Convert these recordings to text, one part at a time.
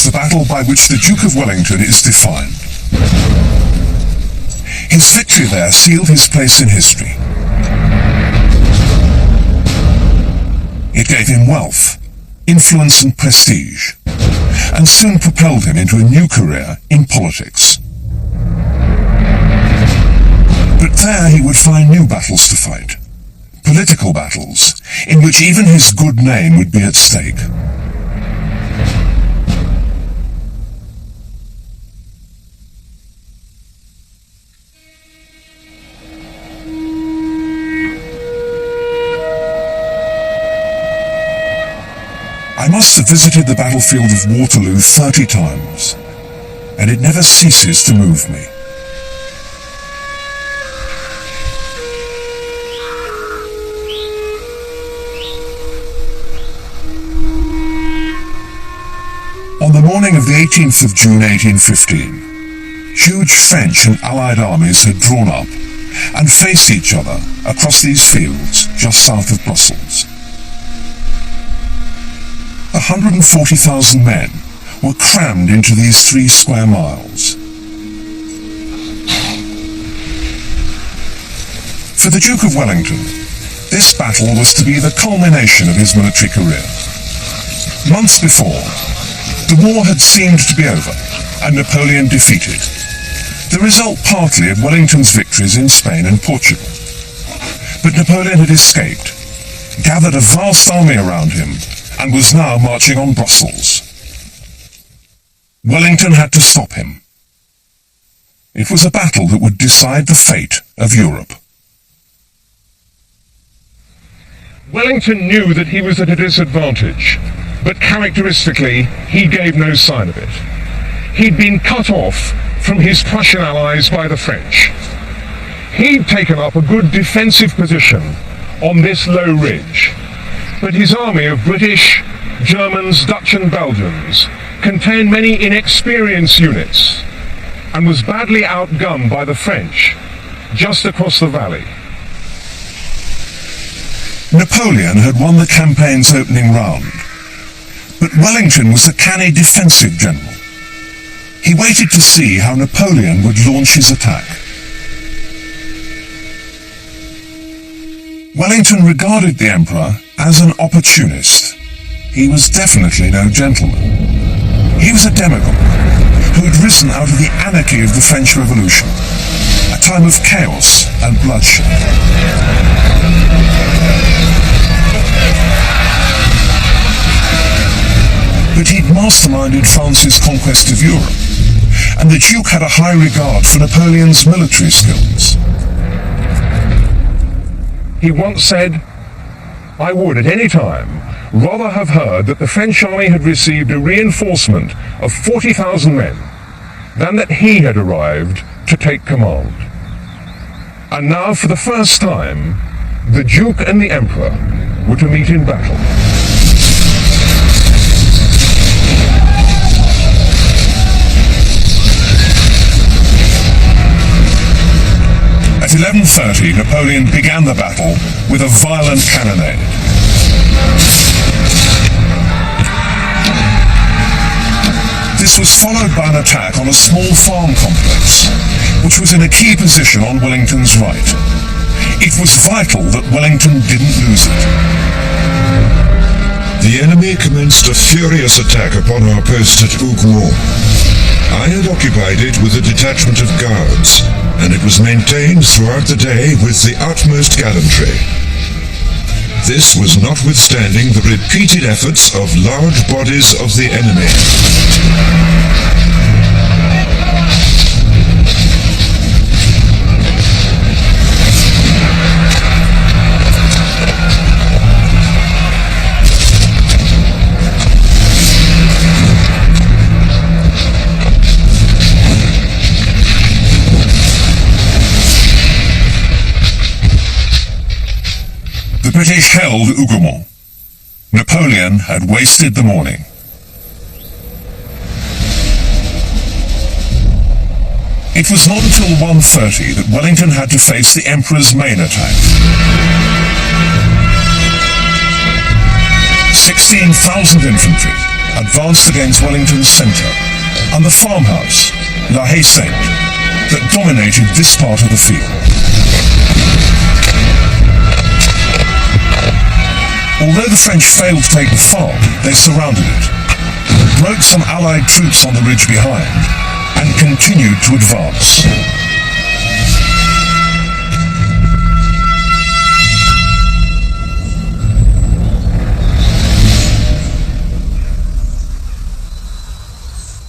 was the battle by which the Duke of Wellington is defined. His victory there sealed his place in history. It gave him wealth, influence and prestige, and soon propelled him into a new career in politics. But there he would find new battles to fight, political battles, in which even his good name would be at stake. I must have visited the battlefield of Waterloo 30 times, and it never ceases to move me. On the morning of the 18th of June 1815, huge French and Allied armies had drawn up and faced each other across these fields just south of Brussels. 140,000 men were crammed into these 3 square miles. For the Duke of Wellington, this battle was to be the culmination of his military career. Months before, the war had seemed to be over and Napoleon defeated, the result partly of Wellington's victories in Spain and Portugal. But Napoleon had escaped, gathered a vast army around him, and was now marching on Brussels. Wellington had to stop him. It was a battle that would decide the fate of Europe. Wellington knew that he was at a disadvantage, but characteristically, he gave no sign of it. He'd been cut off from his Prussian allies by the French. He'd taken up a good defensive position on this low ridge, but his army of British, Germans, Dutch and Belgians contained many inexperienced units and was badly outgunned by the French just across the valley. Napoleon had won the campaign's opening round, but Wellington was a canny defensive general. He waited to see how Napoleon would launch his attack. Wellington regarded the Emperor as an opportunist. He was definitely no gentleman. He was a demagogue who had risen out of the anarchy of the French Revolution, a time of chaos and bloodshed. But he'd masterminded France's conquest of Europe, and the Duke had a high regard for Napoleon's military skills. He once said, "I would at any time rather have heard that the French army had received a reinforcement of 40,000 men than that he had arrived to take command." And now, for the first time, the Duke and the Emperor were to meet in battle. At 11:30, Napoleon began the battle with a violent cannonade. This was followed by an attack on a small farm complex, which was in a key position on Wellington's right. It was vital that Wellington didn't lose it. The enemy commenced a furious attack upon our post at Hougomont. I had occupied it with a detachment of guards, and it was maintained throughout the day with the utmost gallantry. This was notwithstanding the repeated efforts of large bodies of the enemy. The British held Hougomont. Napoleon had wasted the morning. It was not until 1:30 that Wellington had to face the Emperor's main attack. 16,000 infantry, advanced against Wellington's centre and the farmhouse, La Haye Sainte, that dominated this part of the field. Although the French failed to take the farm, they surrounded it, broke some Allied troops on the ridge behind, and continued to advance.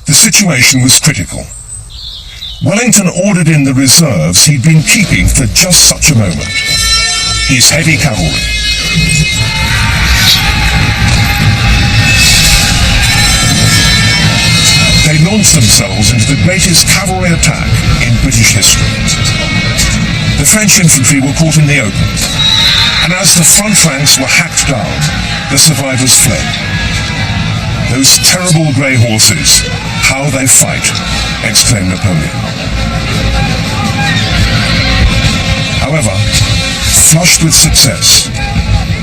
The situation was critical. Wellington ordered in the reserves he'd been keeping for just such a moment. His heavy cavalry. They launched themselves into the greatest cavalry attack in British history. The French infantry were caught in the open, and as the front ranks were hacked down, the survivors fled. Those terrible grey horses, how they fight, exclaimed Napoleon. However, flushed with success,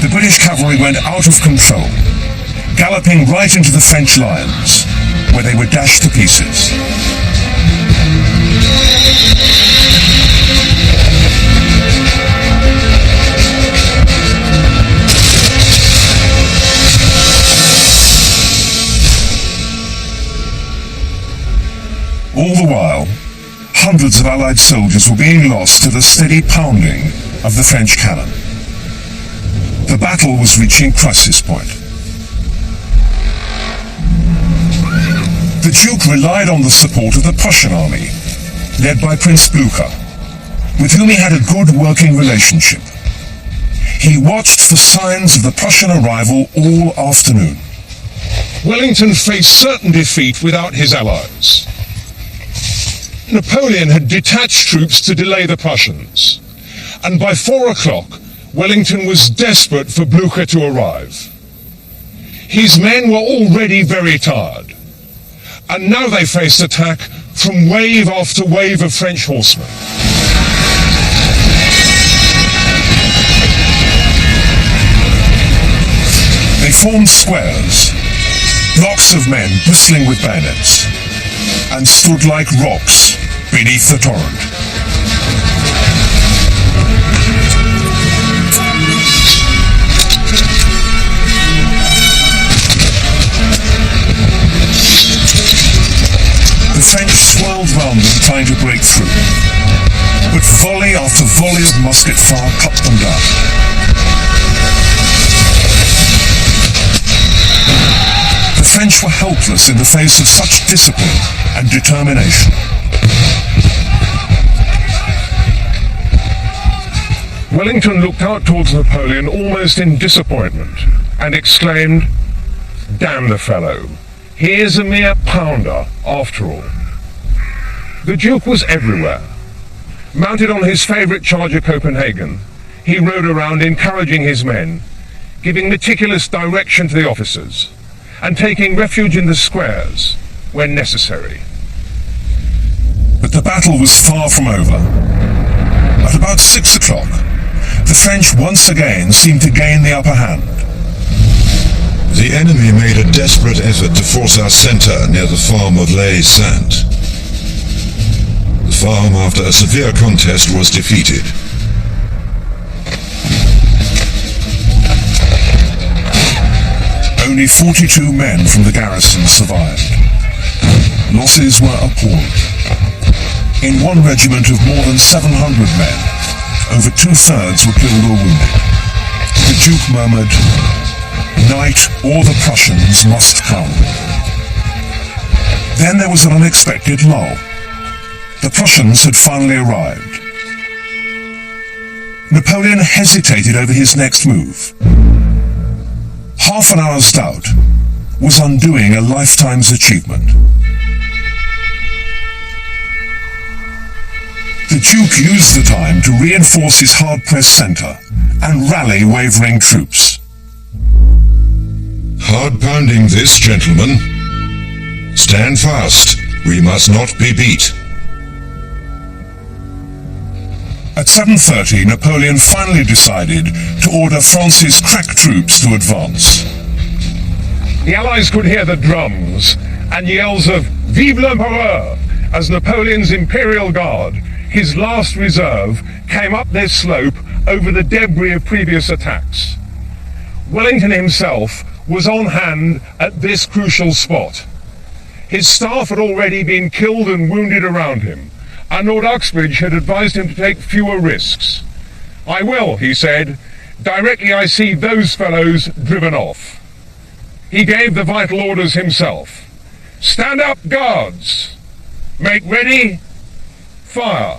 the British cavalry went out of control, galloping right into the French lines, where they were dashed to pieces. All the while, hundreds of Allied soldiers were being lost to the steady pounding of the French cannon. The battle was reaching crisis point. The Duke relied on the support of the Prussian army, led by Prince Blucher, with whom he had a good working relationship. He watched for signs of the Prussian arrival all afternoon. Wellington faced certain defeat without his allies. Napoleon had detached troops to delay the Prussians, and by 4 o'clock, Wellington was desperate for Blucher to arrive. His men were already very tired, and now they faced attack from wave after wave of French horsemen. They formed squares, blocks of men bristling with bayonets, and stood like rocks beneath the torrent. The French swirled round them trying to break through, but volley after volley of musket fire cut them down. The French were helpless in the face of such discipline and determination. Wellington looked out towards Napoleon almost in disappointment and exclaimed, "Damn the fellow. He is a mere pounder, after all." The Duke was everywhere. Mounted on his favourite charger Copenhagen, he rode around encouraging his men, giving meticulous direction to the officers, and taking refuge in the squares when necessary. But the battle was far from over. At about 6 o'clock, the French once again seemed to gain the upper hand. The enemy made a desperate effort to force our centre near the farm of La Haye Sainte. The farm, after a severe contest, was defeated. Only 42 men from the garrison survived. Losses were appalling. In one regiment of more than 700 men, over 2/3 were killed or wounded. The Duke murmured, "Night or the Prussians must come." Then there was an unexpected lull. The Prussians had finally arrived. Napoleon hesitated over his next move. Half an hour's doubt was undoing a lifetime's achievement. The Duke used the time to reinforce his hard-pressed centre and rally wavering troops. Hard pounding this, gentlemen. Stand fast. We must not be beat. At 7:30, Napoleon finally decided to order France's crack troops to advance. The Allies could hear the drums and yells of "Vive l'Empereur" as Napoleon's Imperial Guard, his last reserve, came up this slope over the debris of previous attacks. Wellington himself was on hand at this crucial spot. His staff had already been killed and wounded around him, and Lord Uxbridge had advised him to take fewer risks. "I will," he said, "directly I see those fellows driven off." He gave the vital orders himself. "Stand up, guards! Make ready! Fire!"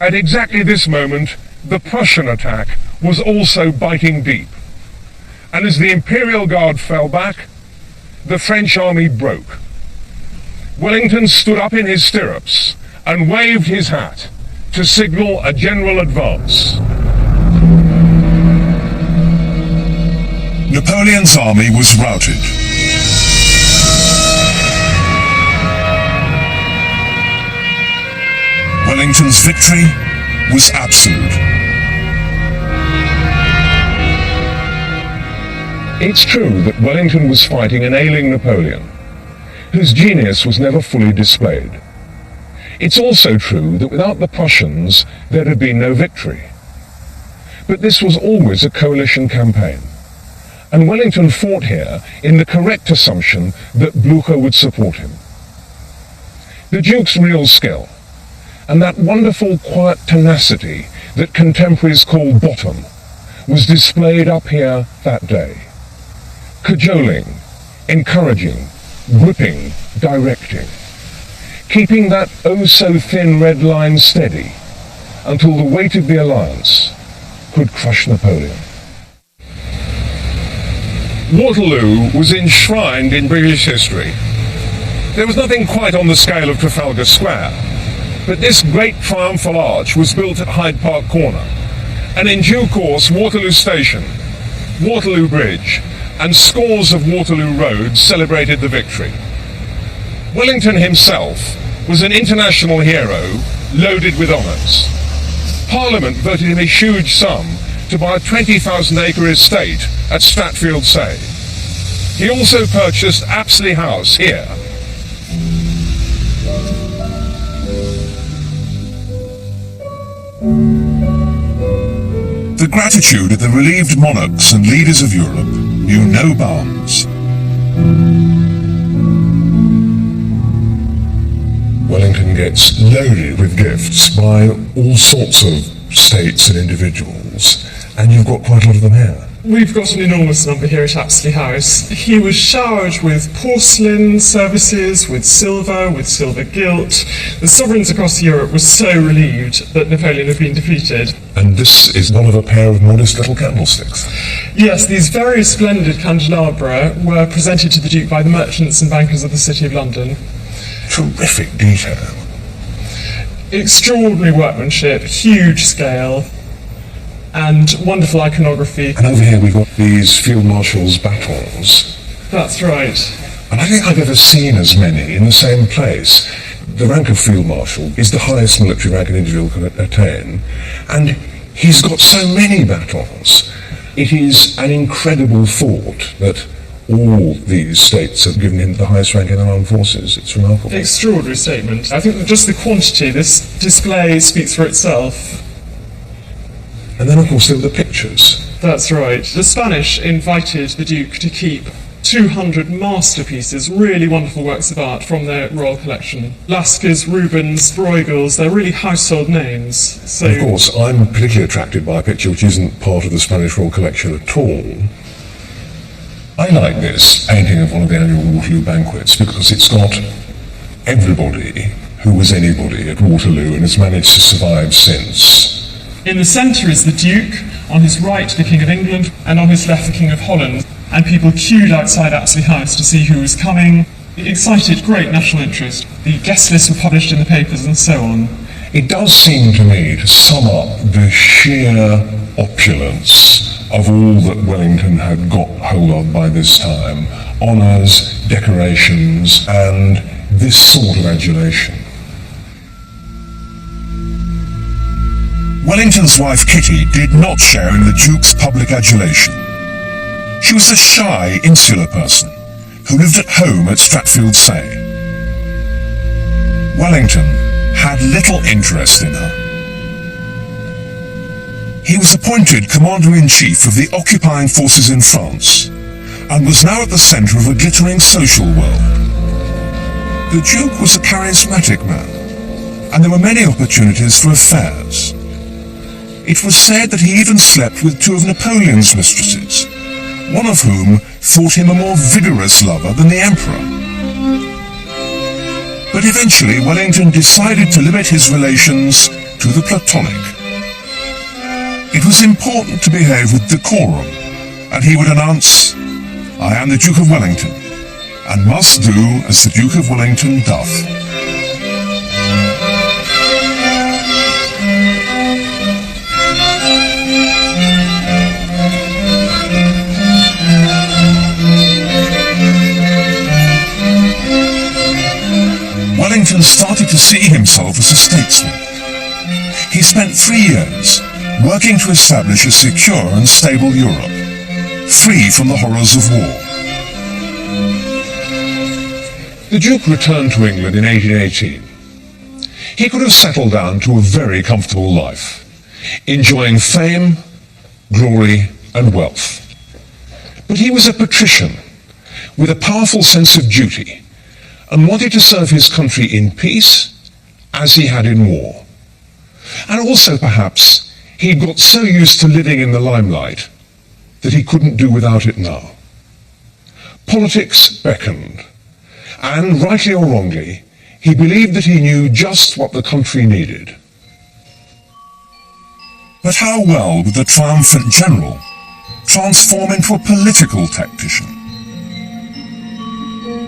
At exactly this moment, the Prussian attack was also biting deep. And as the Imperial Guard fell back, the French army broke. Wellington stood up in his stirrups and waved his hat to signal a general advance. Napoleon's army was routed. Wellington's victory was absolute. It's true that Wellington was fighting an ailing Napoleon, whose genius was never fully displayed. It's also true that without the Prussians, there had been no victory. But this was always a coalition campaign, and Wellington fought here in the correct assumption that Blucher would support him. The Duke's real skill, and that wonderful quiet tenacity that contemporaries call bottom, was displayed up here that day. Cajoling, encouraging, gripping, directing, keeping that oh-so-thin red line steady until the weight of the alliance could crush Napoleon. Waterloo was enshrined in British history. There was nothing quite on the scale of Trafalgar Square, but this great triumphal arch was built at Hyde Park Corner, and in due course Waterloo Station, Waterloo Bridge, and scores of Waterloo roads celebrated the victory. Wellington himself was an international hero loaded with honours. Parliament voted him a huge sum to buy a 20,000-acre estate at Stratfield Say. He also purchased Apsley House here. The gratitude of the relieved monarchs and leaders of Europe knew no bounds. Wellington gets loaded with gifts by all sorts of states and individuals, and you've got quite a lot of them here. We've got an enormous number here at Apsley House. He was showered with porcelain services, with silver gilt. The sovereigns across Europe were so relieved that Napoleon had been defeated. And this is one of a pair of modest little candlesticks. Yes, these very splendid candelabra were presented to the Duke by the merchants and bankers of the City of London. Terrific detail. Extraordinary workmanship, huge scale, and wonderful iconography. And over here we've got these Field Marshal's batons. That's right. And I think I've ever seen as many in the same place. The rank of Field Marshal is the highest military rank an individual can attain, and he's got so many batons. It is an incredible thought that all these states have given him the highest rank in their armed forces. It's remarkable. Extraordinary statement. I think that just the quantity, this display speaks for itself. And then, of course, there were the pictures. That's right. The Spanish invited the Duke to keep 200 masterpieces, really wonderful works of art from their royal collection. Lascars, Rubens, Bruegels, they're really household names. So, of course, I'm particularly attracted by a picture which isn't part of the Spanish royal collection at all. I like this painting of one of the annual Waterloo banquets because it's got everybody who was anybody at Waterloo and has managed to survive since. in the centre is the Duke, on his right the King of England, and on his left the King of Holland. And people queued outside Apsley House to see who was coming. It excited great national interest. The guest lists were published in the papers and so on. It does seem to me to sum up the sheer opulence of all that Wellington had got hold of by this time. Honours, decorations, and this sort of adulation. Wellington's wife Kitty did not share in the Duke's public adulation. She was a shy, insular person who lived at home at Stratfield-Say. Wellington had little interest in her. He was appointed Commander-in-Chief of the occupying forces in France and was now at the centre of a glittering social world. The Duke was a charismatic man, and there were many opportunities for affairs. It was said that he even slept with two of Napoleon's mistresses, one of whom thought him a more vigorous lover than the Emperor. But eventually Wellington decided to limit his relations to the platonic. It was important to behave with decorum, and he would announce, "I am the Duke of Wellington, and must do as the Duke of Wellington doth." Wellington started to see himself as a statesman. He spent 3 years working to establish a secure and stable Europe, free from the horrors of war. The Duke returned to England in 1818. He could have settled down to a very comfortable life, enjoying fame, glory, and wealth. But he was a patrician with a powerful sense of duty and wanted to serve his country in peace as he had in war. And also, perhaps, he got so used to living in the limelight that he couldn't do without it now. Politics beckoned, and, rightly or wrongly, he believed that he knew just what the country needed. But how well would the triumphant general transform into a political tactician?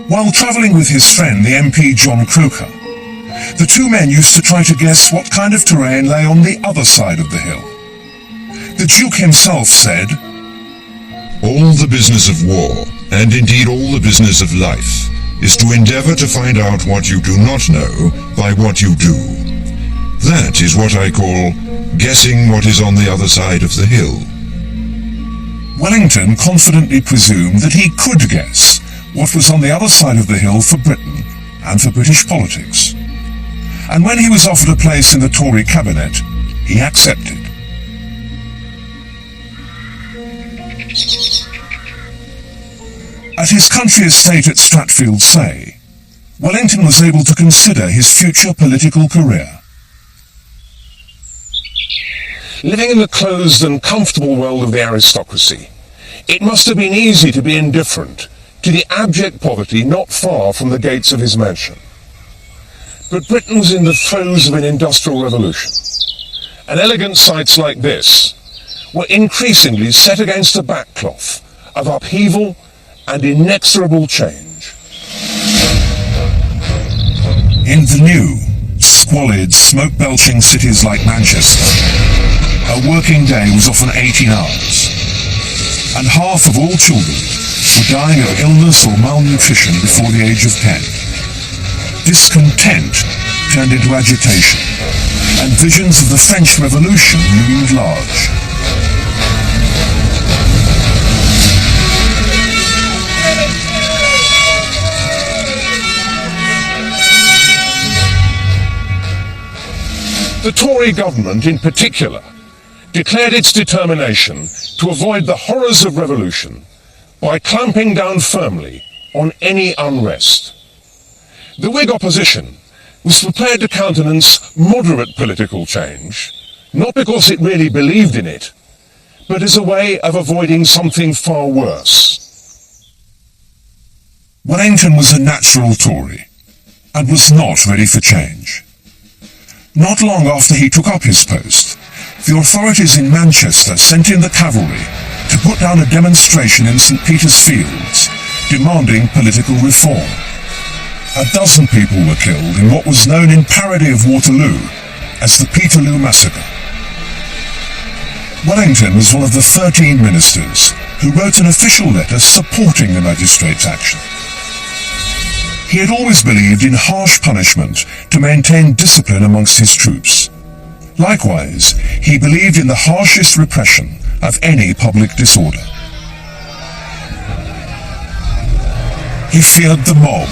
While travelling with his friend, the MP John Croker, the two men used to try to guess what kind of terrain lay on the other side of the hill. The Duke himself said, "All the business of war, and indeed all the business of life, is to endeavour to find out what you do not know by what you do. That is what I call guessing what is on the other side of the hill." Wellington confidently presumed that he could guess what was on the other side of the hill for Britain and for British politics. And when he was offered a place in the Tory cabinet, he accepted. At his country estate at Stratfield-Say, Wellington was able to consider his future political career. Living in the closed and comfortable world of the aristocracy, it must have been easy to be indifferent to the abject poverty not far from the gates of his mansion. But Britain was in the throes of an industrial revolution, and elegant sights like this were increasingly set against a backcloth of upheaval and inexorable change. In the new, squalid, smoke-belching cities like Manchester, a working day was often 18 hours, and half of all children were dying of illness or malnutrition before the age of 10. Discontent turned into agitation, and visions of the French Revolution loomed large. The Tory government, in particular, declared its determination to avoid the horrors of revolution by clamping down firmly on any unrest. The Whig opposition was prepared to countenance moderate political change, not because it really believed in it, but as a way of avoiding something far worse. Wellington was a natural Tory and was not ready for change. Not long after he took up his post, the authorities in Manchester sent in the cavalry to put down a demonstration in St. Peter's Fields, demanding political reform. 12 people were killed in what was known in parody of Waterloo as the Peterloo Massacre. Wellington was one of the 13 ministers who wrote an official letter supporting the magistrates' action. He had always believed in harsh punishment to maintain discipline amongst his troops. Likewise, he believed in the harshest repression of any public disorder. He feared the mob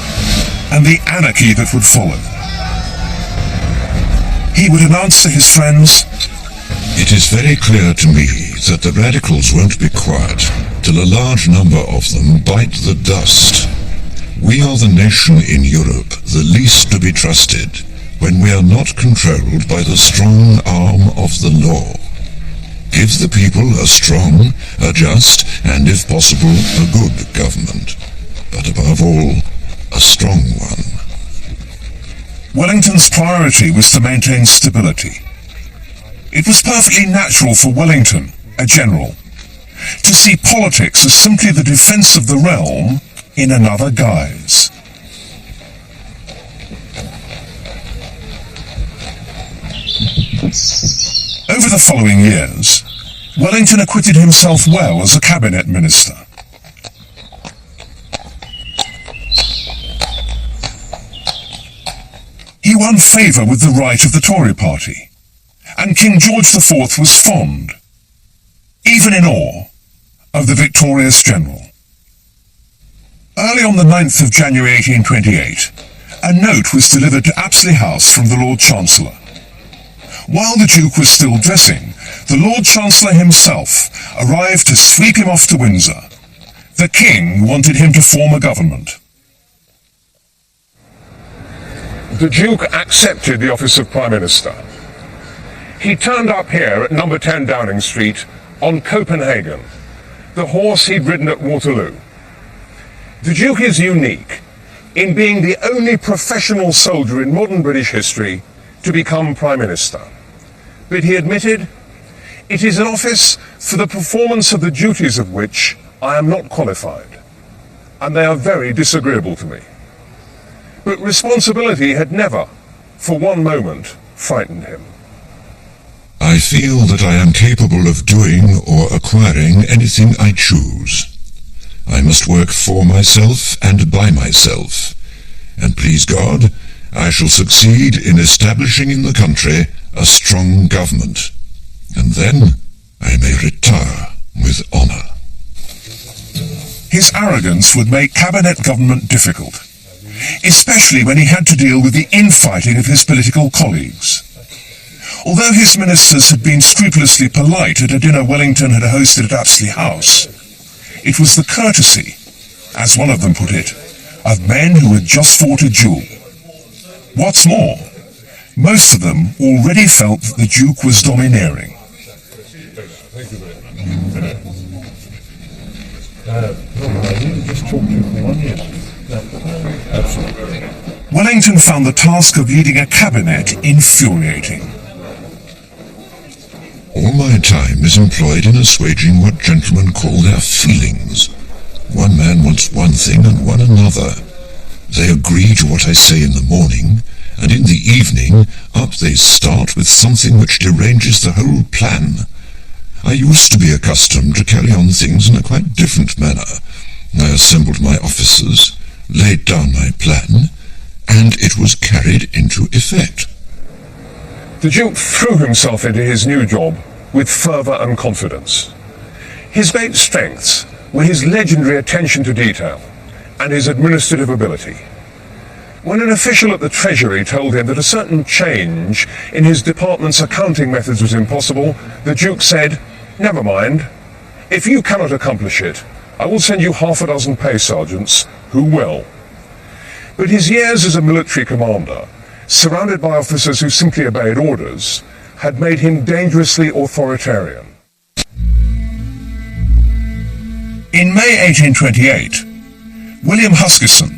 and the anarchy that would follow. He would announce to his friends, "It is very clear to me that the radicals won't be quiet till a large number of them bite the dust. We are the nation in Europe the least to be trusted when we are not controlled by the strong arm of the law. Give the people a strong, a just, and if possible, a good government. But above all, a strong one." Wellington's priority was to maintain stability. It was perfectly natural for Wellington, a general, to see politics as simply the defence of the realm in another guise. Over the following years, Wellington acquitted himself well as a cabinet minister. He won favour with the right of the Tory party, and King George IV was fond, even in awe, of the victorious general. Early on the 9th of January 1828, a note was delivered to Apsley House from the Lord Chancellor. While the Duke was still dressing, the Lord Chancellor himself arrived to sweep him off to Windsor. The King wanted him to form a government. The Duke accepted the office of Prime Minister. He turned up here at number 10 Downing Street on Copenhagen, the horse he'd ridden at Waterloo. The Duke is unique in being the only professional soldier in modern British history to become Prime Minister. But he admitted, "It is an office for the performance of the duties of which I am not qualified, and they are very disagreeable to me." But responsibility had never, for one moment, frightened him. "I feel that I am capable of doing or acquiring anything I choose. I must work for myself and by myself, and please God, I shall succeed in establishing in the country a strong government, and then I may retire with honour." His arrogance would make cabinet government difficult, especially when he had to deal with the infighting of his political colleagues. Although his ministers had been scrupulously polite at a dinner Wellington had hosted at Apsley House, it was the courtesy, as one of them put it, of men who had just fought a duel. What's more, most of them already felt that the Duke was domineering. Wellington found the task of leading a cabinet infuriating. "All my time is employed in assuaging what gentlemen call their feelings. One man wants one thing and one another. They agree to what I say in the morning, and in the evening up they start with something which deranges the whole plan. I used to be accustomed to carry on things in a quite different manner. I assembled my officers, laid down my plan, and it was carried into effect." The Duke threw himself into his new job with fervour and confidence. His great strengths were his legendary attention to detail and his administrative ability. When an official at the Treasury told him that a certain change in his department's accounting methods was impossible, the Duke said, "Never mind. If you cannot accomplish it, I will send you half a dozen pay sergeants who will." But his years as a military commander, surrounded by officers who simply obeyed orders, had made him dangerously authoritarian. In May 1828, William Huskisson,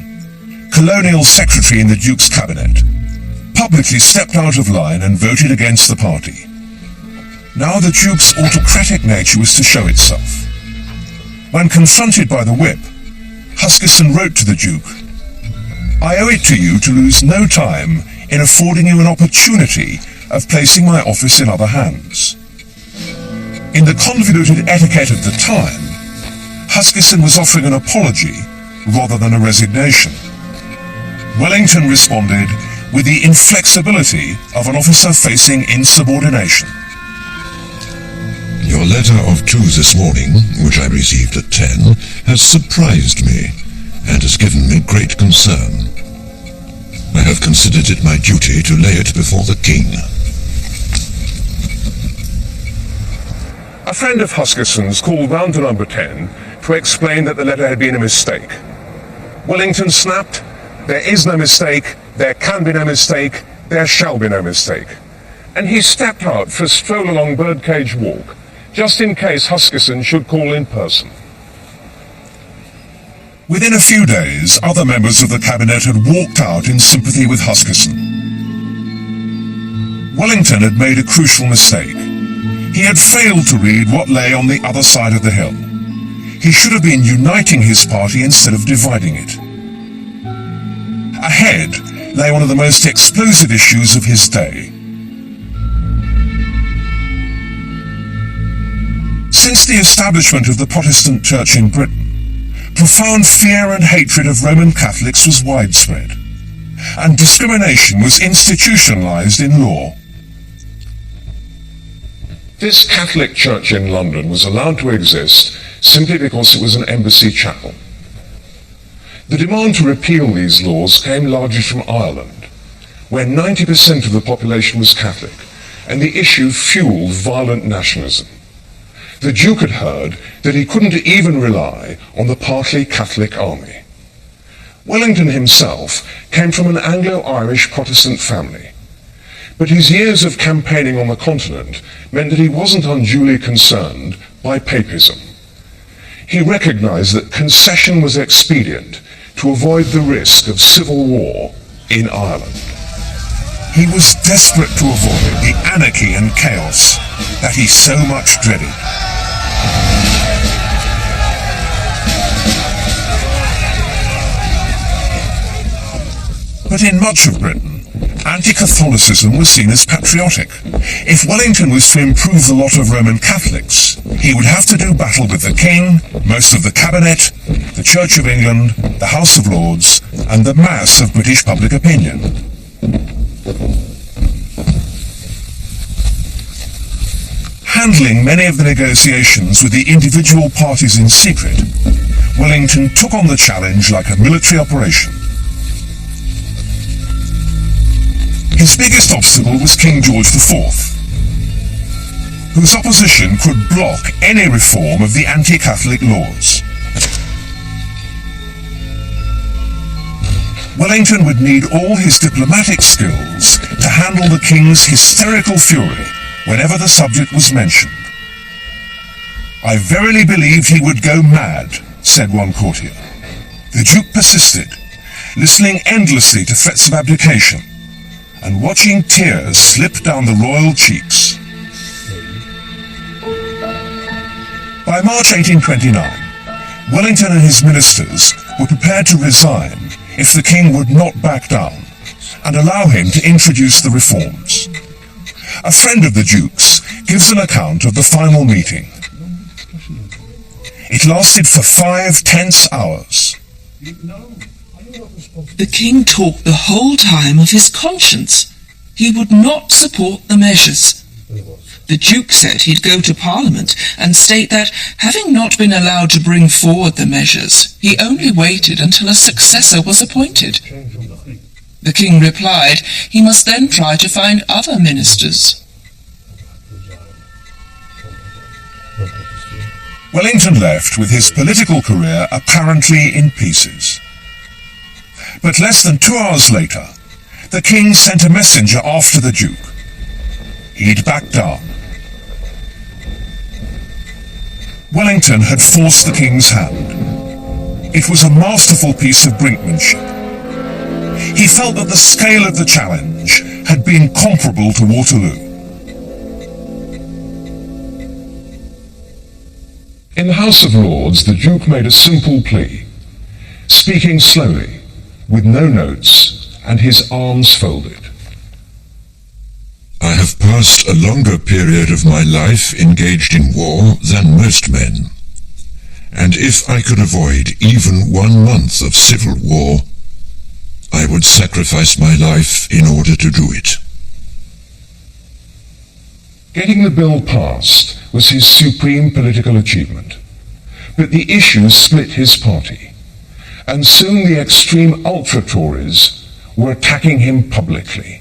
colonial secretary in the Duke's cabinet, publicly stepped out of line and voted against the party. Now the Duke's autocratic nature was to show itself. When confronted by the whip, Huskisson wrote to the Duke, "I owe it to you to lose no time in affording you an opportunity of placing my office in other hands." In the convoluted etiquette of the time, Huskisson was offering an apology rather than a resignation. Wellington responded with the inflexibility of an officer facing insubordination. "Your letter of 2 this morning, which I received at 10, has surprised me. and has given me great concern. I have considered it my duty to lay it before the king. A friend of Huskisson's called round to number 10 to explain that the letter had been a mistake. Wellington snapped, "There is no mistake, there can be no mistake, there shall be no mistake." And he stepped out for a stroll along Birdcage Walk, just in case Huskisson should call in person. Within a few days, other members of the cabinet had walked out in sympathy with Huskisson. Wellington had made a crucial mistake. He had failed to read what lay on the other side of the hill. He should have been uniting his party instead of dividing it. Ahead lay one of the most explosive issues of his day. Since the establishment of the Protestant Church in Britain, profound fear and hatred of Roman Catholics was widespread, and discrimination was institutionalized in law. This Catholic church in London was allowed to exist simply because it was an embassy chapel. The demand to repeal these laws came largely from Ireland, where 90% of the population was Catholic, and the issue fueled violent nationalism. The Duke had heard that he couldn't even rely on the partly Catholic army. Wellington himself came from an Anglo-Irish Protestant family, but his years of campaigning on the continent meant that he wasn't unduly concerned by papism. He recognized that concession was expedient to avoid the risk of civil war in Ireland. He was desperate to avoid the anarchy and chaos that he so much dreaded. But in much of Britain, anti-Catholicism was seen as patriotic. If Wellington was to improve the lot of Roman Catholics, he would have to do battle with the King, most of the Cabinet, the Church of England, the House of Lords, and the mass of British public opinion. Handling many of the negotiations with the individual parties in secret, Wellington took on the challenge like a military operation. His biggest obstacle was King George IV, whose opposition could block any reform of the anti-Catholic laws. Wellington would need all his diplomatic skills to handle the King's hysterical fury whenever the subject was mentioned. "I verily believed he would go mad," said one courtier. The Duke persisted, listening endlessly to threats of abdication, and watching tears slip down the royal cheeks. By March 1829, Wellington and his ministers were prepared to resign if the king would not back down and allow him to introduce the reforms. A friend of the Duke's gives an account of the final meeting. It lasted for 5 tense hours. The king talked the whole time of his conscience. He would not support the measures. The Duke said he'd go to Parliament and state that, having not been allowed to bring forward the measures, he only waited until a successor was appointed. The king replied he must then try to find other ministers. Wellington left with his political career apparently in pieces. But less than 2 hours later, the king sent a messenger after the Duke. He'd backed down. Wellington had forced the king's hand. It was a masterful piece of brinkmanship. He felt that the scale of the challenge had been comparable to Waterloo. In the House of Lords, the Duke made a simple plea, speaking slowly, with no notes, and his arms folded. I have passed a longer period of my life engaged in war than most men, and if I could avoid even 1 month of civil war, I would sacrifice my life in order to do it. Getting the bill passed was his supreme political achievement, but the issue split his party, and soon the extreme ultra-Tories were attacking him publicly.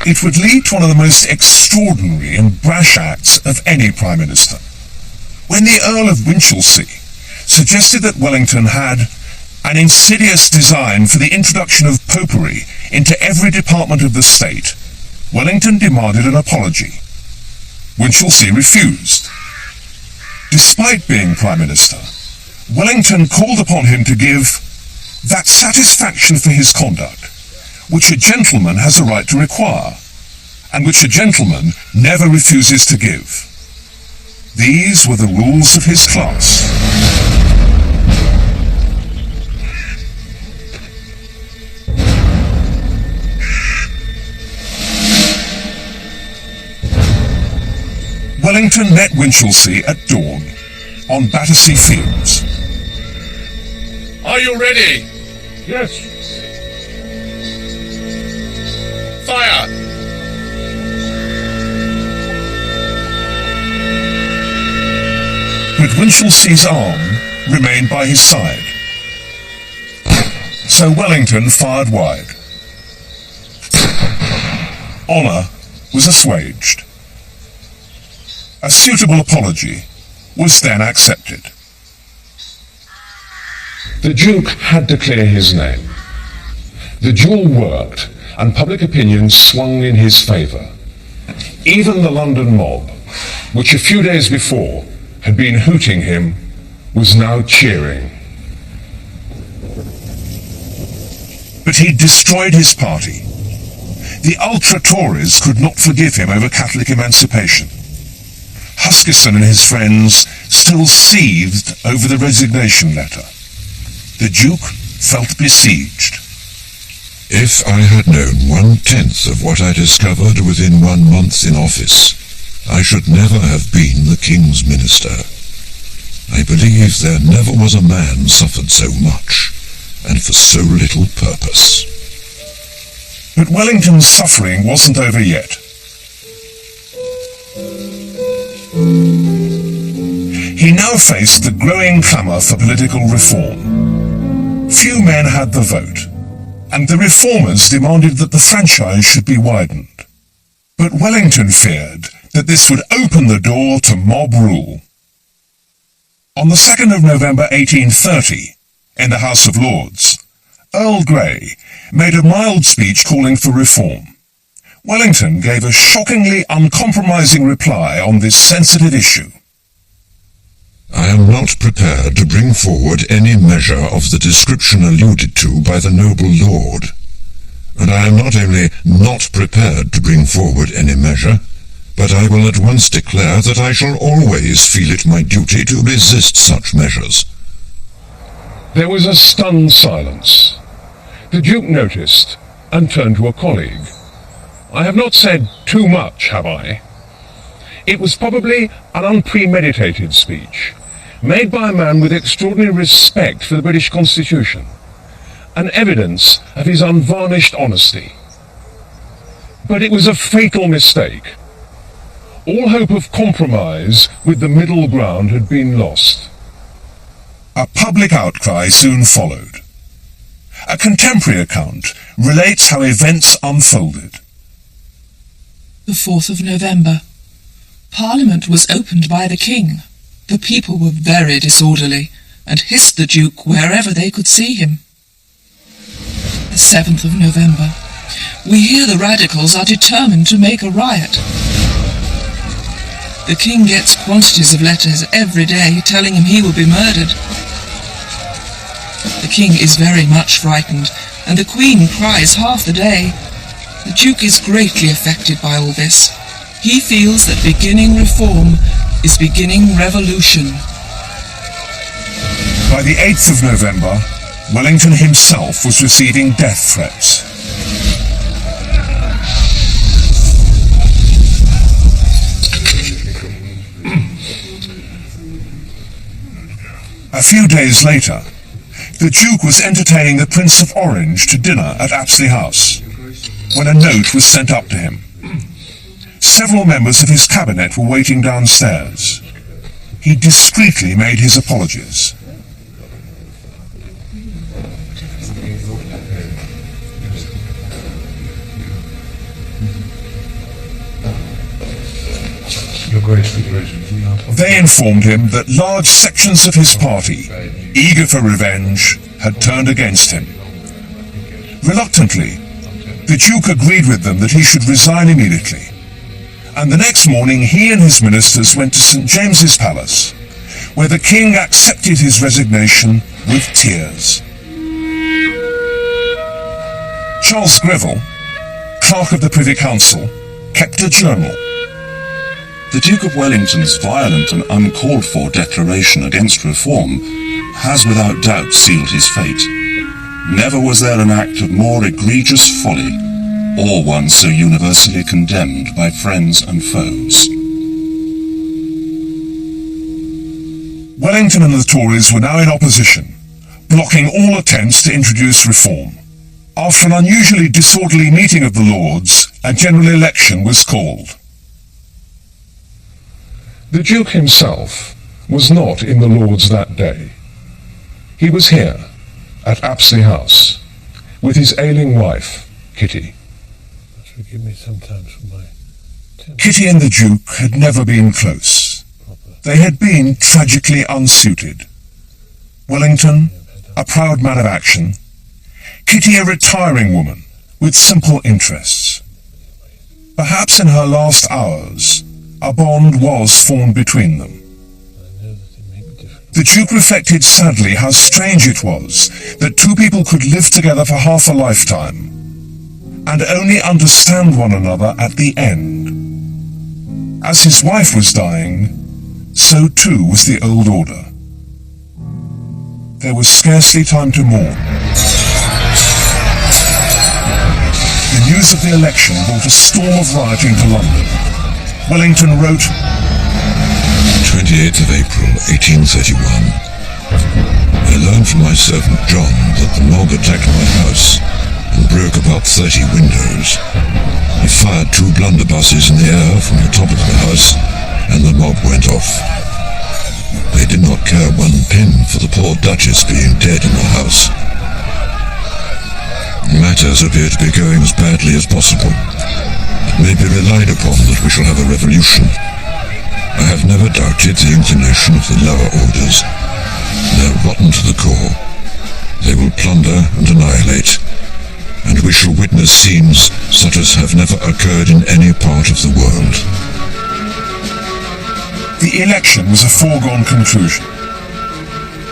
It would lead to one of the most extraordinary and brash acts of any Prime Minister, when the Earl of Winchelsea suggested that Wellington had an insidious design for the introduction of popery into every department of the state. Wellington demanded an apology. Winchelsea refused. Despite being Prime Minister, Wellington called upon him to give that satisfaction for his conduct which a gentleman has a right to require, and which a gentleman never refuses to give. These were the rules of his class. Wellington met Winchelsea at dawn on Battersea Fields. Are you ready? Yes. Fire! But Winchelsea's arm remained by his side. So Wellington fired wide. Honour was assuaged. A suitable apology was then accepted. The Duke had to clear his name. The duel worked, and public opinion swung in his favour. Even the London mob, which a few days before had been hooting him, was now cheering. But he'd destroyed his party. The ultra-Tories could not forgive him over Catholic emancipation. Huskisson and his friends still seethed over the resignation letter. The Duke felt besieged. If I had known 1/10 of what I discovered within 1 month in office, I should never have been the King's Minister. I believe there never was a man suffered so much, and for so little purpose. But Wellington's suffering wasn't over yet. He now faced the growing clamour for political reform. Few men had the vote, and the reformers demanded that the franchise should be widened. But Wellington feared that this would open the door to mob rule. On the 2nd of November 1830, in the House of Lords, Earl Grey made a mild speech calling for reform. Wellington gave a shockingly uncompromising reply on this sensitive issue. I am not prepared to bring forward any measure of the description alluded to by the noble lord. And I am not only not prepared to bring forward any measure, but I will at once declare that I shall always feel it my duty to resist such measures. There was a stunned silence. The Duke noticed and turned to a colleague. I have not said too much, have I? It was probably an unpremeditated speech, made by a man with extraordinary respect for the British Constitution, an evidence of his unvarnished honesty. But it was a fatal mistake. All hope of compromise with the middle ground had been lost. A public outcry soon followed. A contemporary account relates how events unfolded. The 4th of November. Parliament was opened by the King. The people were very disorderly, and hissed the Duke wherever they could see him. The 7th of November. We hear the radicals are determined to make a riot. The King gets quantities of letters every day telling him he will be murdered. The King is very much frightened, and the Queen cries half the day. The Duke is greatly affected by all this. He feels that beginning reform is beginning revolution. By the 8th of November, Wellington himself was receiving death threats. A few days later, the Duke was entertaining the Prince of Orange to dinner at Apsley House, when a note was sent up to him. Several members of his cabinet were waiting downstairs. He discreetly made his apologies. They informed him that large sections of his party, eager for revenge, had turned against him. Reluctantly, the Duke agreed with them that he should resign immediately, and the next morning he and his ministers went to St. James's Palace, where the king accepted his resignation with tears. Charles Greville, clerk of the Privy Council, kept a journal. The Duke of Wellington's violent and uncalled-for declaration against reform has without doubt sealed his fate. Never was there an act of more egregious folly, or one so universally condemned by friends and foes. Wellington and the Tories were now in opposition, blocking all attempts to introduce reform. After an unusually disorderly meeting of the Lords, a general election was called. The Duke himself was not in the Lords that day. He was here, at Apsley House, with his ailing wife, Kitty. Kitty and the Duke had never been close. They had been tragically unsuited. Wellington, a proud man of action, Kitty a retiring woman with simple interests. Perhaps in her last hours, a bond was formed between them. The Duke reflected sadly how strange it was that two people could live together for half a lifetime and only understand one another at the end. As his wife was dying, so too was the old order. There was scarcely time to mourn. The news of the election brought a storm of rioting to London. Wellington wrote, 28th of April, 1831. I learned from my servant John that the mob attacked my house and broke about 30 windows. He fired 2 blunderbusses in the air from the top of the house, and the mob went off. They did not care one pin for the poor Duchess being dead in the house. Matters appear to be going as badly as possible. It may be relied upon that we shall have a revolution. I have never doubted the inclination of the lower orders. They're rotten to the core. They will plunder and annihilate, and we shall witness scenes such as have never occurred in any part of the world. The election was a foregone conclusion.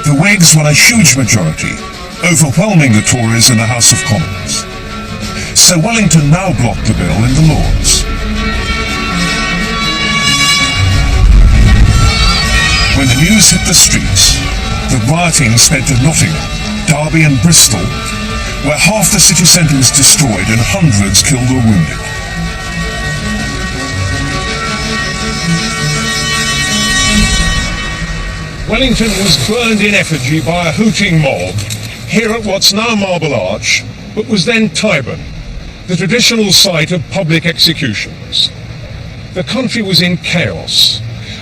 The Whigs won a huge majority, overwhelming the Tories in the House of Commons. So Wellington now blocked the bill in the Lords. When the news hit the streets, the rioting spread to Nottingham, Derby and Bristol, where half the city centre was destroyed and hundreds killed or wounded. Wellington was burned in effigy by a hooting mob here at what's now Marble Arch, but was then Tyburn, the traditional site of public executions. The country was in chaos,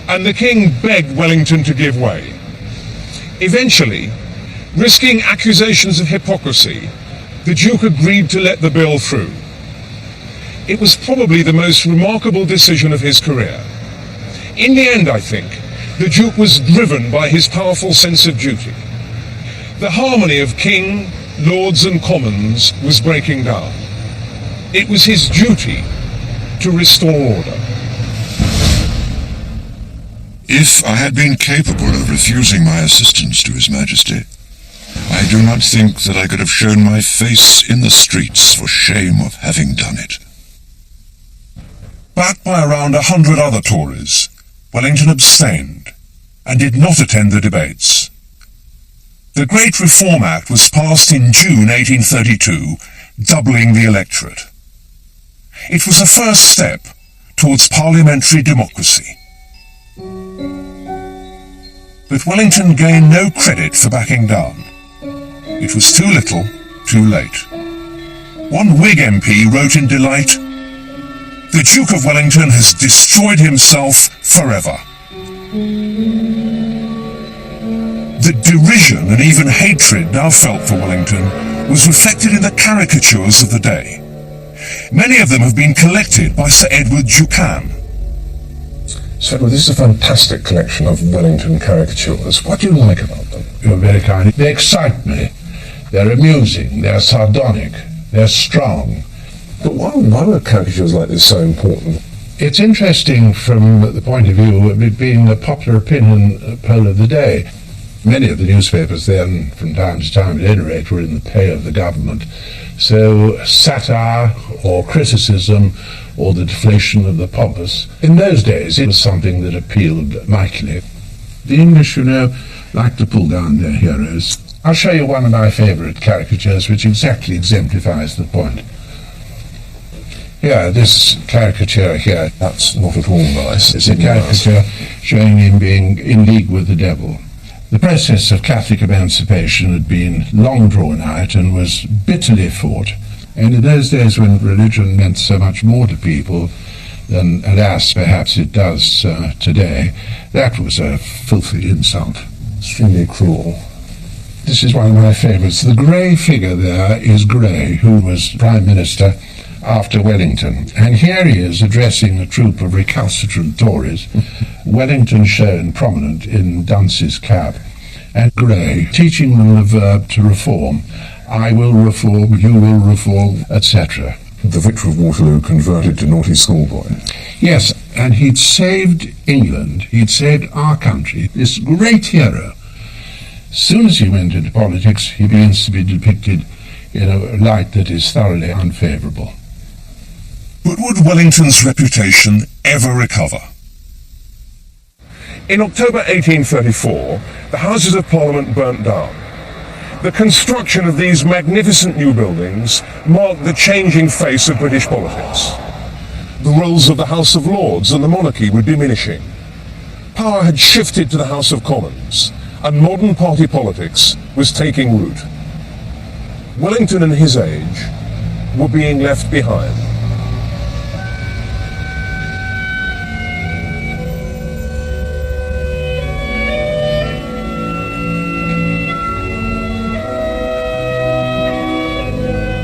and the king begged Wellington to give way. Eventually, risking accusations of hypocrisy, the Duke agreed to let the bill through. It was probably the most remarkable decision of his career. In the end, I think, the Duke was driven by his powerful sense of duty. The harmony of King, Lords and Commons was breaking down. It was his duty to restore order. If I had been capable of refusing my assistance to His Majesty, I do not think that I could have shown my face in the streets for shame of having done it. Backed by around 100 other Tories, Wellington abstained and did not attend the debates. The Great Reform Act was passed in June 1832, doubling the electorate. It was a first step towards parliamentary democracy. But Wellington gained no credit for backing down. It was too little, too late. One Whig MP wrote in delight, "The Duke of Wellington has destroyed himself forever." The derision and even hatred now felt for Wellington was reflected in the caricatures of the day. Many of them have been collected by Sir Edward Jucan. So this is a fantastic collection of Wellington caricatures. What do you like about them? You're very kind. They excite me. They're amusing, they're sardonic, they're strong. But why were caricatures like this so important? It's interesting from the point of view of it being a popular opinion poll of the day. Many of the newspapers then, from time to time at any rate, were in the pay of the government. So satire or criticism or the deflation of the pompous, in those days it was something that appealed mightily. The English, you know, like to pull down their heroes. I'll show you one of my favourite caricatures which exactly exemplifies the point. Here, this caricature here, That's not at all nice. it's a caricature showing him being in league with the devil. The process of Catholic emancipation had been long drawn out and was bitterly fought. And in those days when religion meant so much more to people than, alas, perhaps it does today, that was a filthy insult. Extremely cruel. This is one of my favourites. The grey figure there is Grey, who was Prime Minister after Wellington. And here he is addressing a troop of recalcitrant Tories, Wellington shown prominent in Dunce's cap, and Grey teaching them the verb to reform. I will reform, you will reform, etc. The victor of Waterloo converted to naughty schoolboy. Yes, and he'd saved England, he'd saved our country, this great hero. As soon as he went into politics, he begins to be depicted in a light that is thoroughly unfavourable. But would Wellington's reputation ever recover? In October 1834, the Houses of Parliament burnt down. The construction of these magnificent new buildings marked the changing face of British politics. The roles of the House of Lords and the monarchy were diminishing. Power had shifted to the House of Commons, and modern party politics was taking root. Wellington and his age were being left behind.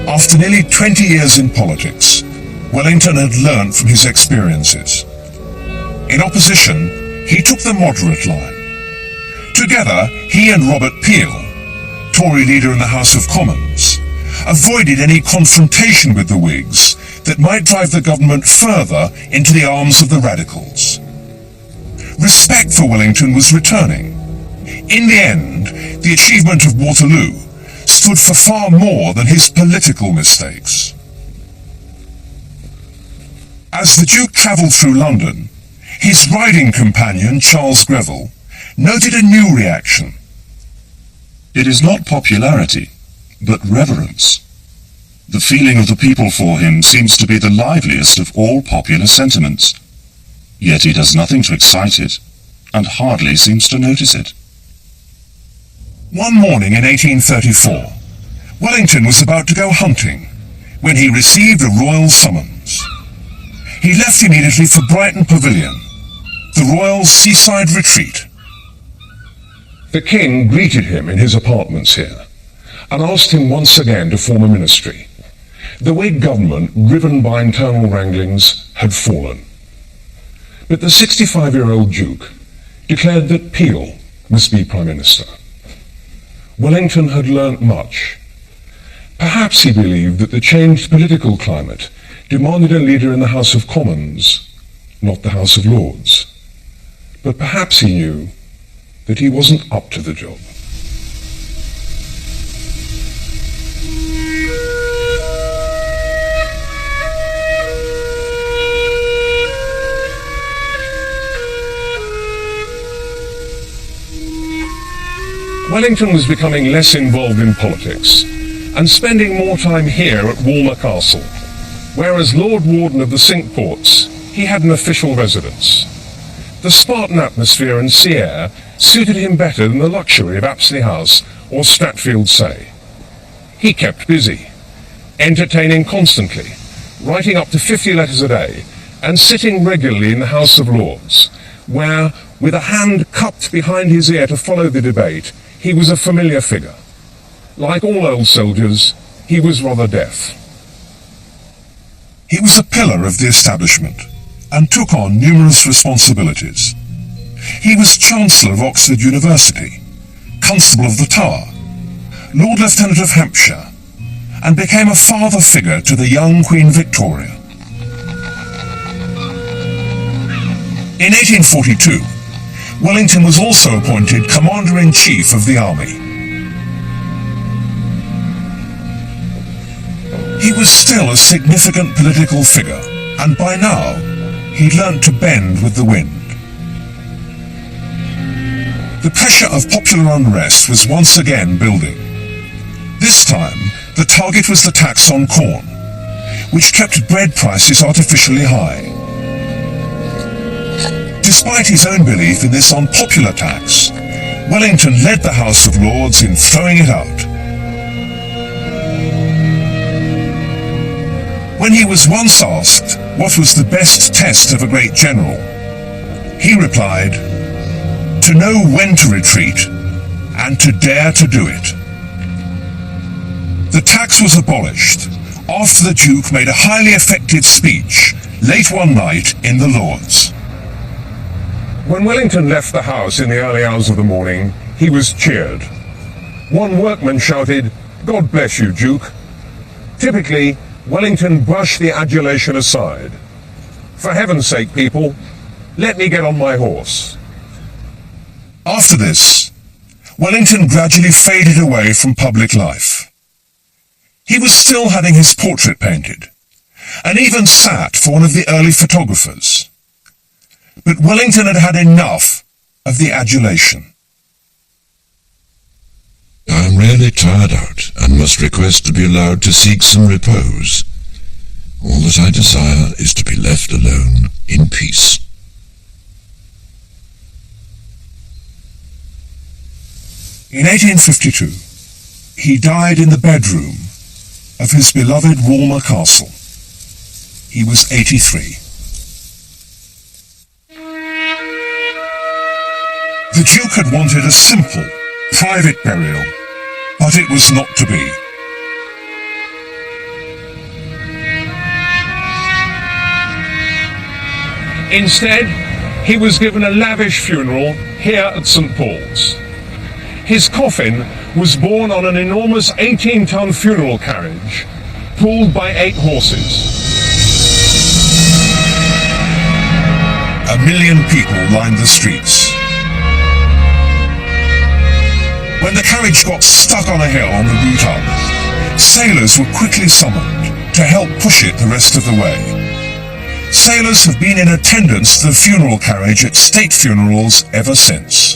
After nearly 20 years in politics, Wellington had learnt from his experiences. In opposition, he took the moderate line. Together, he and Robert Peel, Tory leader in the House of Commons, avoided any confrontation with the Whigs that might drive the government further into the arms of the radicals. Respect for Wellington was returning. In the end, the achievement of Waterloo stood for far more than his political mistakes. As the Duke travelled through London, his riding companion, Charles Greville, noted a new reaction. It is not popularity, but reverence. The feeling of the people for him seems to be the liveliest of all popular sentiments. Yet he does nothing to excite it, and hardly seems to notice it. One morning in 1834, Wellington was about to go hunting when he received a royal summons. He left immediately for Brighton Pavilion, the royal seaside retreat. The king greeted him in his apartments here and asked him once again to form a ministry. The Whig government, riven by internal wranglings, had fallen. But the 65-year-old Duke declared that Peel must be Prime Minister. Wellington had learnt much. Perhaps he believed that the changed political climate demanded a leader in the House of Commons, not the House of Lords. But perhaps he knew that he wasn't up to the job. Wellington was becoming less involved in politics and spending more time here at Walmer Castle, where as Lord Warden of the Cinque Ports, he had an official residence. The Spartan atmosphere and sea air suited him better than the luxury of Apsley House or Stratfield Say. He kept busy, entertaining constantly, writing up to 50 letters a day, and sitting regularly in the House of Lords, where, with a hand cupped behind his ear to follow the debate, he was a familiar figure. Like all old soldiers, he was rather deaf. He was a pillar of the establishment, and took on numerous responsibilities. He was Chancellor of Oxford University, Constable of the Tower, Lord Lieutenant of Hampshire, and became a father figure to the young Queen Victoria. In 1842, Wellington was also appointed Commander-in-Chief of the Army. He was still a significant political figure, and by now, he'd learnt to bend with the wind. The pressure of popular unrest was once again building. This time, the target was the tax on corn, which kept bread prices artificially high. Despite his own belief in this unpopular tax, Wellington led the House of Lords in throwing it out. When he was once asked what was the best test of a great general, he replied, "To know when to retreat and to dare to do it." The tax was abolished after the Duke made a highly effective speech late one night in the Lords. When Wellington left the house in the early hours of the morning, he was cheered. One workman shouted, "God bless you, Duke." Typically, Wellington brushed the adulation aside. "For heaven's sake, people, let me get on my horse." After this, Wellington gradually faded away from public life. He was still having his portrait painted, and even sat for one of the early photographers. But Wellington had had enough of the adulation. I am really tired out, and must request to be allowed to seek some repose. All that I desire is to be left alone in peace. In 1852, he died in the bedroom of his beloved Walmer Castle. He was 83. The Duke had wanted a simple, private burial, but it was not to be. Instead, he was given a lavish funeral here at St. Paul's. His coffin was borne on an enormous 18-ton funeral carriage, pulled by 8 horses. 1 million people lined the streets. When the carriage got stuck on a hill on the route up, sailors were quickly summoned to help push it the rest of the way. Sailors have been in attendance to the funeral carriage at state funerals ever since.